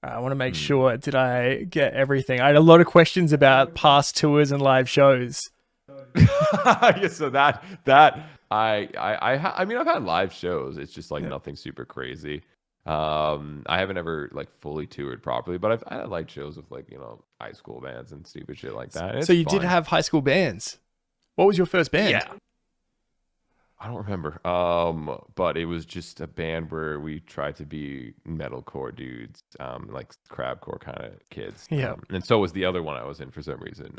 I want to make sure, did I get everything? I had a lot of questions about past tours and live shows. Yeah, so I mean, I've had live shows. It's just like nothing super crazy. I haven't ever like fully toured properly, but I had like shows with like, high school bands and stupid shit like that. And So it's you did fun. have high school bands. What was your first band? Yeah. I don't remember. But it was just a band where we tried to be metalcore dudes, like crabcore kind of kids. Yeah. And so was the other one I was in for some reason.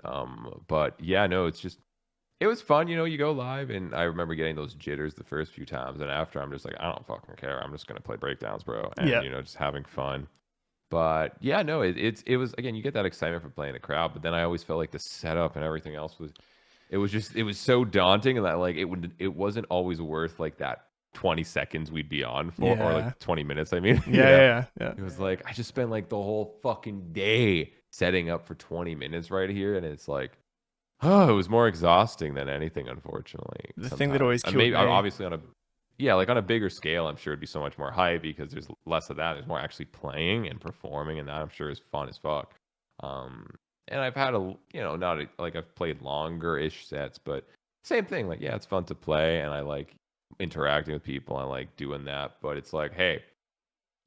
But yeah, no, it was fun. You go live, and I remember getting those jitters the first few times, and after I'm just like, I don't fucking care. I'm just gonna play breakdowns, bro, and Yeah. just having fun. But yeah, no, it was, again, you get that excitement from playing a crowd, but then I always felt like the setup and everything else it was so daunting, and that like it wasn't always worth like that 20 seconds we'd be on for, or Yeah. like 20 minutes. I mean, Yeah. it was like I just spent like the whole fucking day setting up for 20 minutes right here, and it's like, oh, it was more exhausting than anything, unfortunately. The thing that Sometimes, always and killed maybe me. obviously like on a bigger scale, I'm sure it'd be so much more hype because there's less of that. There's more actually playing and performing, and that I'm sure is fun as fuck. And I've had not like I've played longer-ish sets, but same thing. Like, yeah, it's fun to play, and I like interacting with people. I like doing that, but it's like, hey,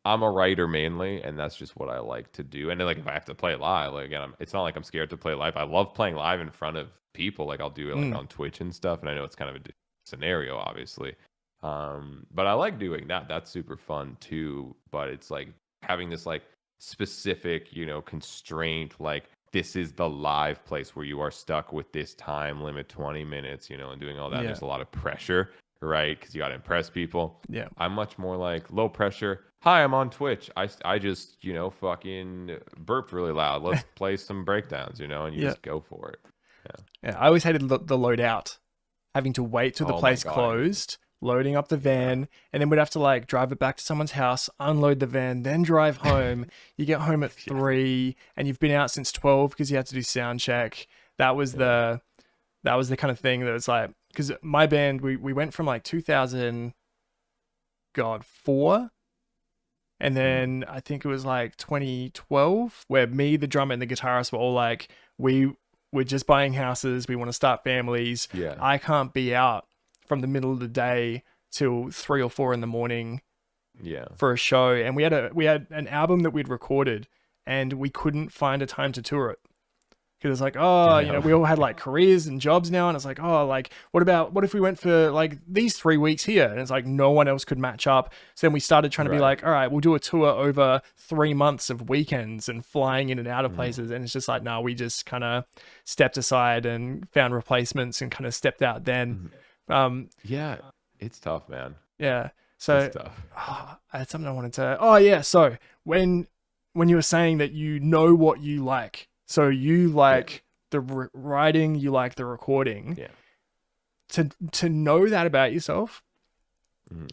I'm a writer mainly, and that's just what I like to do. And then, like, if I have to play live, like, again, it's not like I'm scared to play live. I love playing live in front of people. Like, I'll do it like on Twitch and stuff. And I know it's kind of a scenario, obviously, but I like doing that. That's super fun too. But it's like having this like specific, constraint, like this is the live place where you are stuck with this time limit, 20 minutes, and doing all that. Yeah. There's a lot of pressure, right? Because you got to impress people. Yeah. I'm much more like low pressure. Hi, I'm on Twitch. I just, fucking burped really loud. Let's play some breakdowns, and you just go for it. Yeah. I always hated the load out, having to wait till the Oh my place God. closed, loading up the van, and then we'd have to like drive it back to someone's house, unload the van, then drive home. You get home at 3 and you've been out since 12 because you had to do sound check. That was the kind of thing that was like, because my band, we went from like 2004, and then I think it was like 2012 where me, the drummer, and the guitarist were all like, we're just buying houses, we want to start families. Yeah. I can't be out from the middle of the day till 3 or 4 in the morning for a show. And we had an album that we'd recorded, and we couldn't find a time to tour it. Because it's like, we all had like careers and jobs now. And it's like, what if we went for like these 3 weeks here? And it's like, no one else could match up. So then we started trying to be like, all right, we'll do a tour over 3 months of weekends and flying in and out of places. And it's just like, no, we just kind of stepped aside and found replacements and kind of stepped out then. Yeah, it's tough, man. Yeah. So it's tough. I had something I wanted to, so when you were saying that you know what you like, so you like the writing, you like the recording. Yeah. To know that about yourself,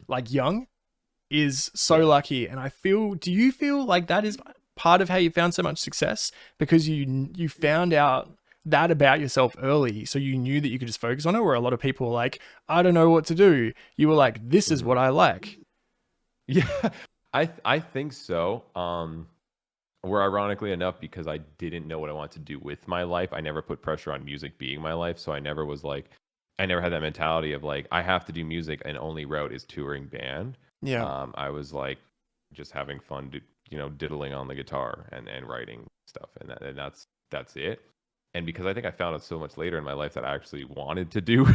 like young, is so lucky. And do you feel like that is part of how you found so much success? Because you found out that about yourself early, so you knew that you could just focus on it, where a lot of people are like, I don't know what to do. You were like, this is what I like. Yeah, I think so. Where ironically enough, because I didn't know what I wanted to do with my life, I never put pressure on music being my life. So I never had that mentality of like, I have to do music and only route is touring band. Yeah. I was like just having fun, diddling on the guitar and writing stuff. And that's it. And because I think I found out so much later in my life that I actually wanted to do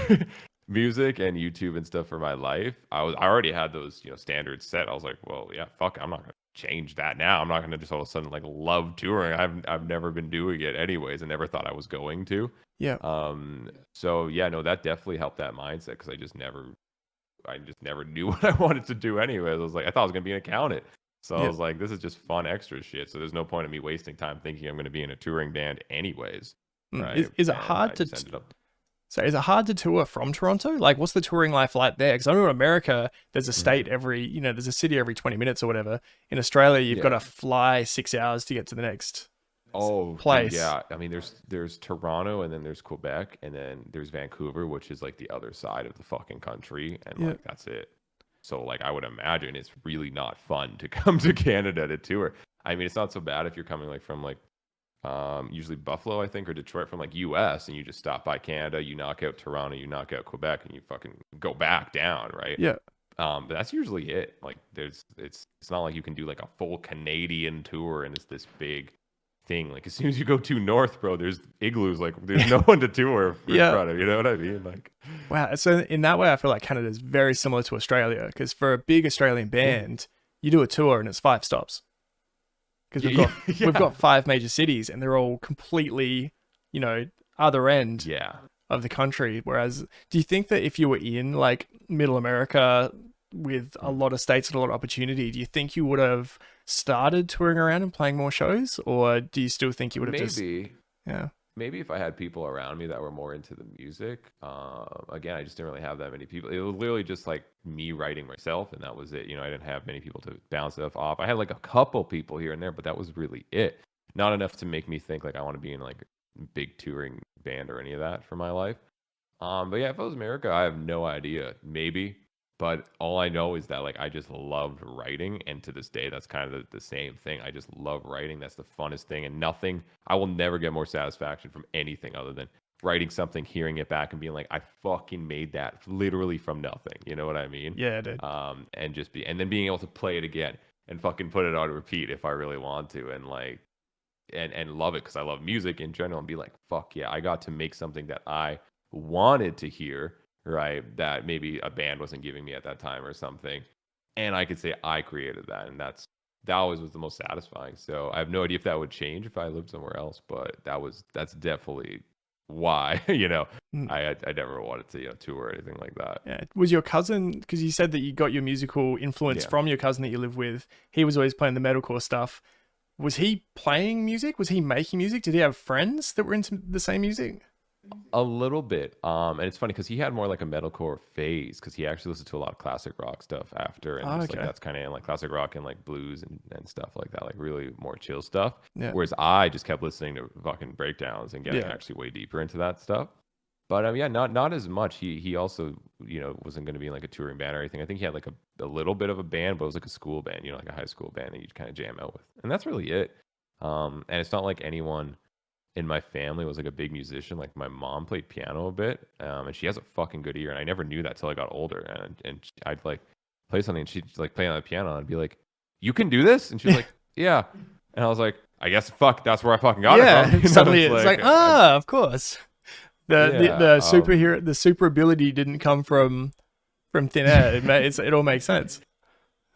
music and YouTube and stuff for my life, I already had those, standards set. I was like, well, yeah, fuck, I'm not going to change that now. I'm not going to just all of a sudden like love touring. I've never been doing it anyways, and never thought I was going to. Yeah. So yeah, no, that definitely helped that mindset, because I just never knew what I wanted to do anyways. I was like, I thought I was going to be an accountant. So I was like, this is just fun extra shit. So there's no point in me wasting time thinking I'm going to be in a touring band anyways. Right? Is it hard to is it hard to tour from Toronto? Like, what's the touring life like there? Because I know in America, there's a state there's a city every 20 minutes or whatever. In Australia, you've got to fly 6 hours to get to the next place. Yeah. I mean, there's Toronto, and then there's Quebec, and then there's Vancouver, which is like the other side of the fucking country. And like, that's it. So like, I would imagine it's really not fun to come to Canada to tour. I mean, it's not so bad if you're coming like from like usually Buffalo, I think, or Detroit from like US, and you just stop by Canada, you knock out Toronto, you knock out Quebec, and you fucking go back down, right? Yeah. But that's usually it. Like it's not like you can do like a full Canadian tour and it's this big thing. Like as soon as you go too north, bro, there's igloos. Like there's no one to tour in front of. You know what I mean? Like, wow. So in that way, I feel like Canada is very similar to Australia, because for a big Australian band, you do a tour and it's 5 stops. Because we've got 5 major cities and they're all completely, other end of the country. Whereas, do you think that if you were in like Middle America with a lot of states and a lot of opportunity, do you think you would have started touring around and playing more shows, or do you still think you would have maybe if I had people around me that were more into the music. Again, I just didn't really have that many people. It was literally just like me writing myself, and that was it. I didn't have many people to bounce stuff off. I had like a couple people here and there, but that was really it. Not enough to make me think like I want to be in like a big touring band or any of that for my life. But yeah, if it was America, I have no idea. Maybe. But all I know is that like I just loved writing, and to this day, that's kind of the same thing. I just love writing. That's the funnest thing, and I will never get more satisfaction from anything other than writing something, hearing it back, and being like, I fucking made that literally from nothing. You know what I mean? Yeah, dude. And then being able to play it again and fucking put it on repeat if I really want to, and like, and love it because I love music in general, and be like, fuck yeah, I got to make something that I wanted to hear. Right, that maybe a band wasn't giving me at that time or something, and I could say I created that, and that always was the most satisfying. So I have no idea if that would change if I lived somewhere else, but that's definitely why I never wanted to tour or anything like that. Yeah, was your cousin, because you said that you got your musical influence from your cousin that you live with? He was always playing the metalcore stuff. Was he playing music? Was he making music? Did he have friends that were into the same music? A little bit. And it's funny because he had more like a metalcore phase, because he actually listened to a lot of classic rock stuff after, and like that's kind of like classic rock and like blues and stuff like that, like really more chill stuff. Whereas I just kept listening to fucking breakdowns and getting actually way deeper into that stuff. But not as much. He also wasn't going to be in like a touring band or anything. I think he had like a little bit of a band, but it was like a school band, like a high school band that you'd kind of jam out with, and that's really it. And it's not like anyone in my family was like a big musician. Like my mom played piano a bit, and she has a fucking good ear, and I never knew that till I got older. And I'd like play something, and she'd like play on the piano, and I'd be like, "You can do this?" And she was like, "Yeah." And I was like, "I guess that's where I fucking got it from." Suddenly it's like, of course. The super ability didn't come from thin air. It all makes sense.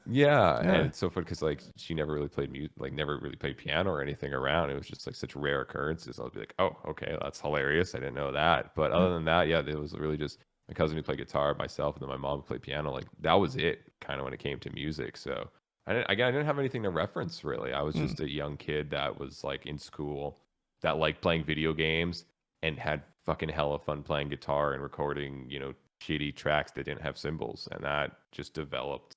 Yeah, and it's so fun because like she never really played music, like never really played piano or anything around. It was just like such rare occurrences. I'll be like, oh, okay, that's hilarious. I didn't know that. But other than that, yeah, it was really just my cousin who played guitar, myself, and then my mom who played piano. Like that was it, kind of when it came to music. So I didn't have anything to reference really. I was just a young kid that was like in school that liked playing video games and had fucking hella fun playing guitar and recording, shitty tracks that didn't have cymbals, and that just developed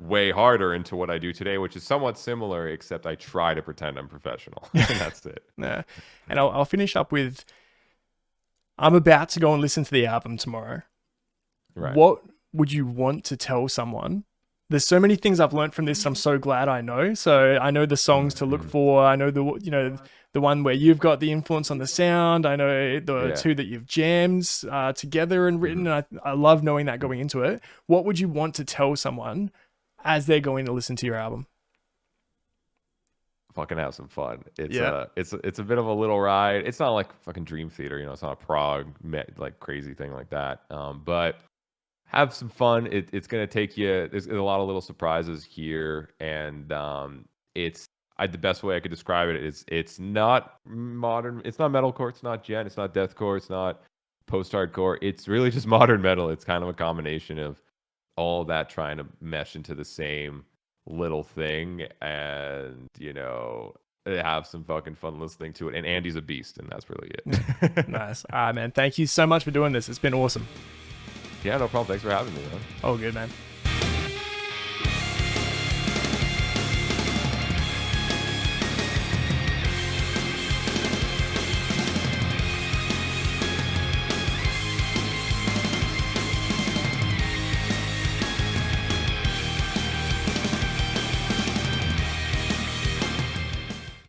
way harder into what I do today, which is somewhat similar, except I try to pretend I'm professional. And that's it. Yeah. And I'll finish up with, I'm about to go and listen to the album tomorrow. Right. What would you want to tell someone? There's so many things I've learned from this. I'm so glad I know. So I know the songs to look for. I know the one where you've got the influence on the sound. I know the two that you've jammed together and written. And I love knowing that going into it. What would you want to tell someone as they're going to listen to your album? Fucking have some fun. It's a bit of a little ride. It's not like fucking Dream Theater, it's not a prog like crazy thing like that. But have some fun. It's gonna take you. There's a lot of little surprises here, and the best way I could describe it is it's not modern. It's not metalcore. It's not gen. It's not deathcore. It's not post-hardcore. It's really just modern metal. It's kind of a combination of all that trying to mesh into the same little thing, and have some fucking fun listening to it. And Andy's a beast, and that's really it. Nice. Man, thank you so much for doing this. It's been awesome. Yeah, no problem. Thanks for having me, man. Oh, good, man.